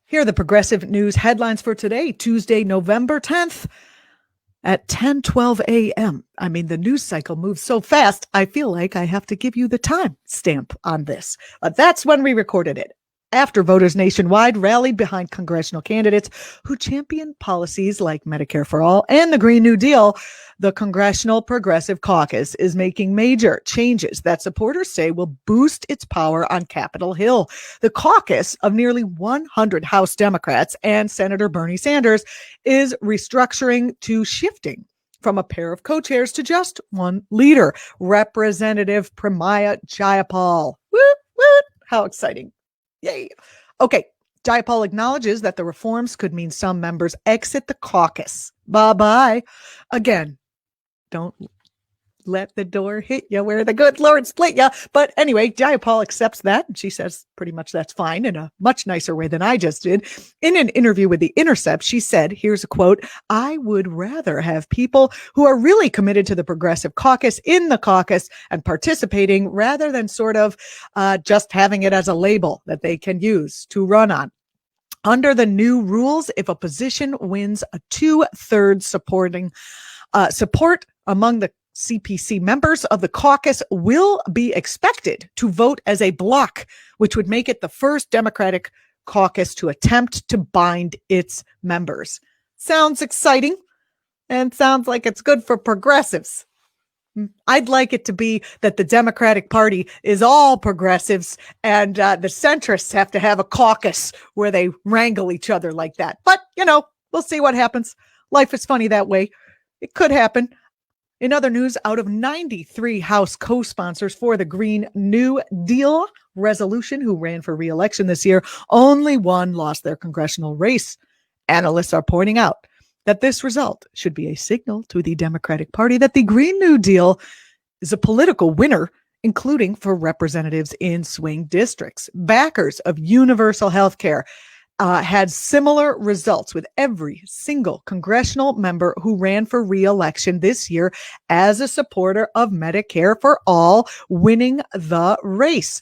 Here are the progressive news headlines for today, Tuesday, November 10th at 10:12 a.m. I mean, the news cycle moves so fast, I feel like I have to give you the time stamp on this. But that's when we recorded it. After voters nationwide rallied behind congressional candidates who championed policies like Medicare for All and the Green New Deal, the Congressional Progressive Caucus is making major changes that supporters say will boost its power on Capitol Hill. The caucus of nearly 100 House Democrats and Senator Bernie Sanders is restructuring to shifting from a pair of co-chairs to just one leader, Representative Pramila Jayapal. Woot, woot. How exciting. Yay. Okay. Jayapal acknowledges that the reforms could mean some members exit the caucus. Bye-bye. Again, don't let the door hit you where the good Lord split you. But anyway, Jayapal accepts that. And she says pretty much that's fine in a much nicer way than I just did. In an interview with the Intercept, she said, here's a quote, "I would rather have people who are really committed to the Progressive Caucus in the caucus and participating rather than sort of just having it as a label that they can use to run on. Under the new rules, if a position wins a 2/3 support among the CPC members of the caucus will be expected to vote as a block, which would make it the first Democratic caucus to attempt to bind its members." Sounds exciting and sounds like it's good for progressives. I'd like it to be that the Democratic Party is all progressives and the centrists have to have a caucus where they wrangle each other like that. But, we'll see what happens. Life is funny that way. It could happen. In other news, out of 93 House co-sponsors for the Green New Deal resolution who ran for re-election this year, only one lost their congressional race. Analysts are pointing out that this result should be a signal to the Democratic Party that the Green New Deal is a political winner, including for representatives in swing districts. Backers of universal health care had similar results with every single congressional member who ran for re-election this year as a supporter of Medicare for All, winning the race.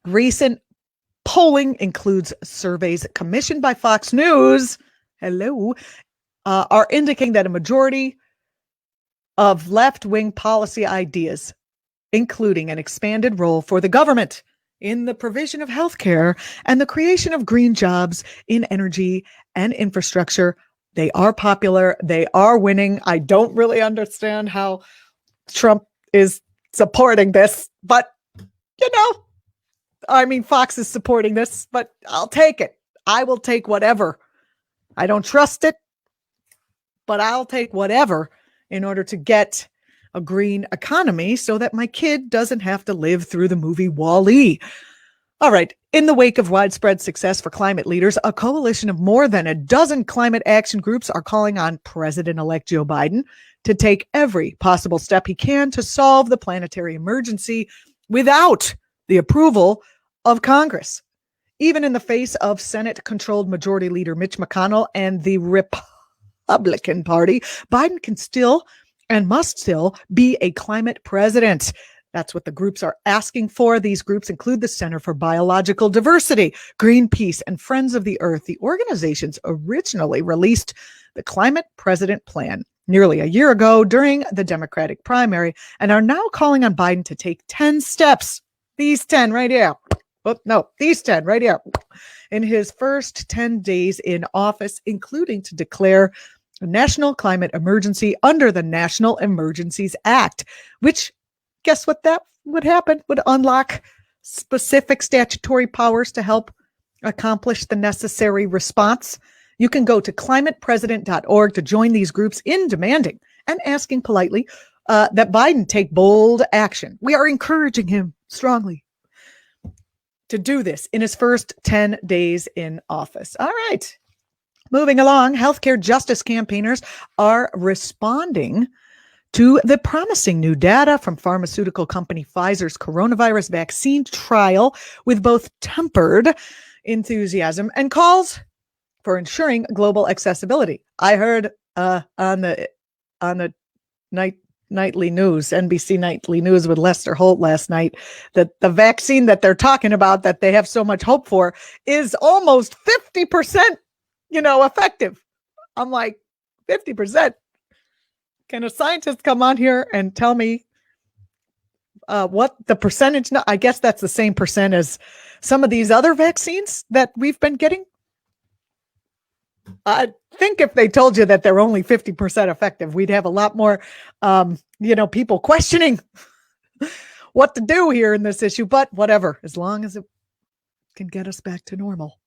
Recent polling includes surveys commissioned by Fox News, are indicating that a majority of left-wing policy ideas, including an expanded role for the government in the provision of health care and the creation of green jobs in energy and infrastructure, they are popular. They are winning. I don't really understand how Trump is supporting this, but Fox is supporting this, but I'll take it. I will take whatever. I don't trust it, but I'll take whatever in order to get a green economy so that my kid doesn't have to live through the movie Wall-E. All right. In the wake of widespread success for climate leaders, a coalition of more than a dozen climate action groups are calling on President-elect Joe Biden to take every possible step he can to solve the planetary emergency without the approval of Congress. Even in the face of Senate-controlled Majority Leader Mitch McConnell and the Republican Party, Biden can still and must still be a climate president. That's what the groups are asking for. These groups include the Center for Biological Diversity, Greenpeace, and Friends of the Earth. The organizations originally released the Climate President Plan nearly a year ago during the Democratic primary and are now calling on Biden to take 10 steps. These 10 right here. These 10 right here. In his first 10 days in office, including to declare a national climate emergency under the National Emergencies Act, which, guess what that would happen? Would unlock specific statutory powers to help accomplish the necessary response. You can go to climatepresident.org to join these groups in demanding and asking politely that Biden take bold action. We are encouraging him strongly to do this in his first 10 days in office. All right. Moving along, healthcare justice campaigners are responding to the promising new data from pharmaceutical company Pfizer's coronavirus vaccine trial with both tempered enthusiasm and calls for ensuring global accessibility. I heard on the night nightly news, NBC Nightly News with Lester Holt last night, that the vaccine that they're talking about that they have so much hope for is almost 50%, effective. I'm like, 50%? Can a scientist come on here and tell me what the percentage? I guess that's the same percent as some of these other vaccines that we've been getting. I think if they told you that they're only 50% effective, we'd have a lot more, people questioning what to do here in this issue. But whatever, as long as it can get us back to normal.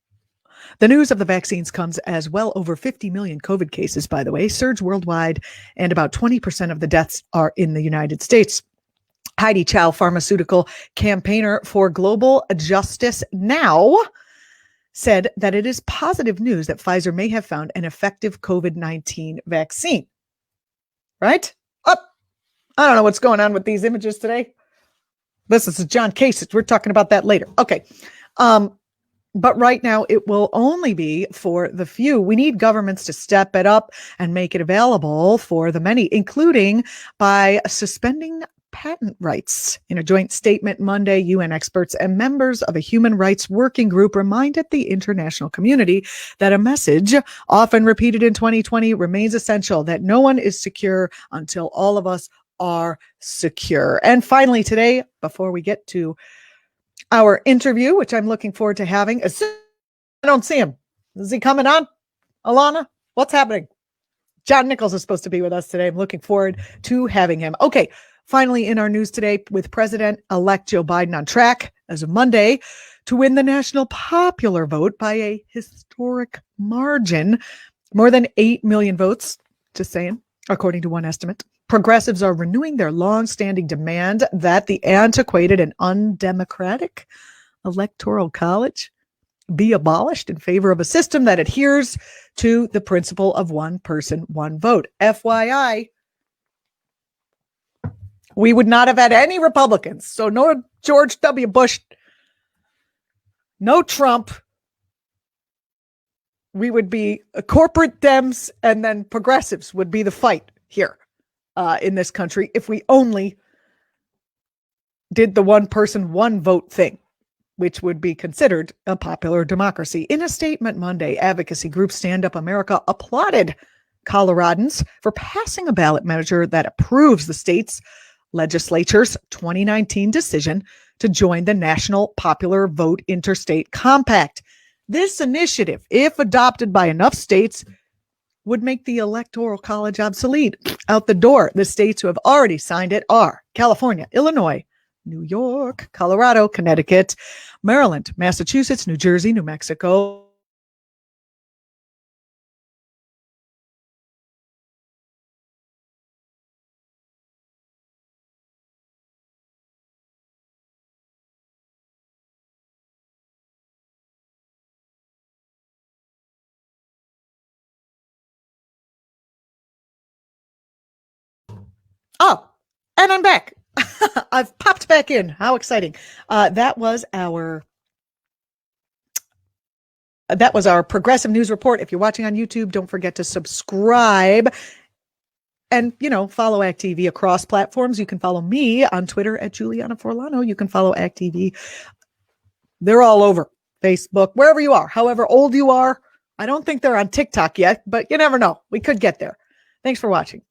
The news of the vaccines comes as well over 50 million COVID cases, by the way, surge worldwide, and about 20% of the deaths are in the United States. Heidi Chow, pharmaceutical campaigner for Global Justice Now, said that it is positive news that Pfizer may have found an effective COVID-19 vaccine. Right? I don't know what's going on with these images today. This is John Kasich. We're talking about that later. Okay. But right now, it will only be for the few. We need governments to step it up and make it available for the many, including by suspending patent rights. In a joint statement Monday, UN experts and members of a human rights working group reminded the international community that a message often repeated in 2020 remains essential, that no one is secure until all of us are secure. And finally today, before we get to our interview, which I'm looking forward to having, as soon as I don't see him. Is he coming on? Alana, what's happening? John Nichols is supposed to be with us today. I'm looking forward to having him. Okay. Finally, in our news today, with President-elect Joe Biden on track as of Monday to win the national popular vote by a historic margin, more than 8 million votes, just saying, according to one estimate. Progressives are renewing their long-standing demand that the antiquated and undemocratic Electoral College be abolished in favor of a system that adheres to the principle of one person, one vote. FYI, we would not have had any Republicans. So no George W. Bush, no Trump. We would be corporate Dems, and then progressives would be the fight here in this country if we only did the one person, one vote thing, which would be considered a popular democracy. In a statement Monday, advocacy group Stand Up America applauded Coloradans for passing a ballot measure that approves the state's legislature's 2019 decision to join the National Popular Vote Interstate Compact. This initiative, if adopted by enough states, would make the Electoral College obsolete. Out the door, the states who have already signed it are California, Illinois, New York, Colorado, Connecticut, Maryland, Massachusetts, New Jersey, New Mexico, oh, and I'm back. I've popped back in. How exciting. That was our progressive news report. If you're watching on YouTube, don't forget to subscribe and, follow ACT.tv across platforms. You can follow me on Twitter at Julianna Forlano. You can follow ACT.tv. They're all over Facebook, wherever you are, however old you are. I don't think they're on TikTok yet, but you never know. We could get there. Thanks for watching.